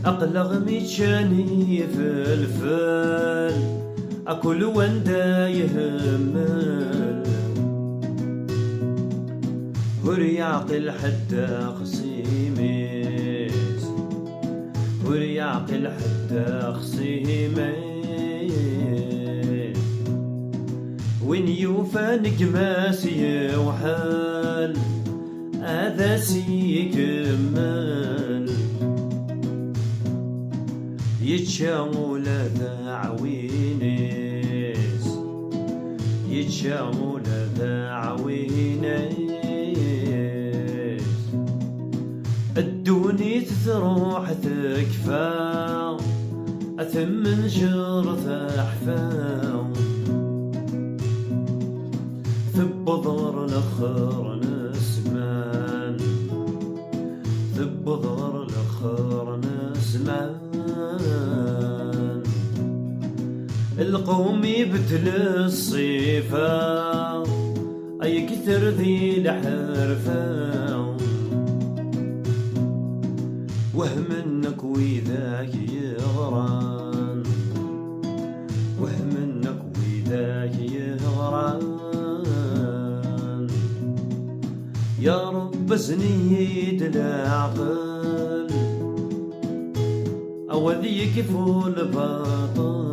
أقلغ ميتشاني فلفل أكل وندا يهمل هوري يعقل حتى خصيميس هوري يعقل حتى خصيميس وين يوفى نجماس يوحال هذا سيكمل يتشاول ذا عوينيس يتشاول ذا عوينيس الدوني تروح تكفى أثمن جرث أحفاو ثب ظهر الأخر نسمان ثب ظهر الأخر نسمان القوم يبتل الصيفة أي كثر ذي الحرفة وهم انك وذاك يغران وهم انك وذاك يغران يا رب زنيد العقل أو ذيك فول الباطل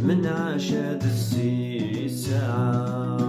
من عشاد الزي ساعة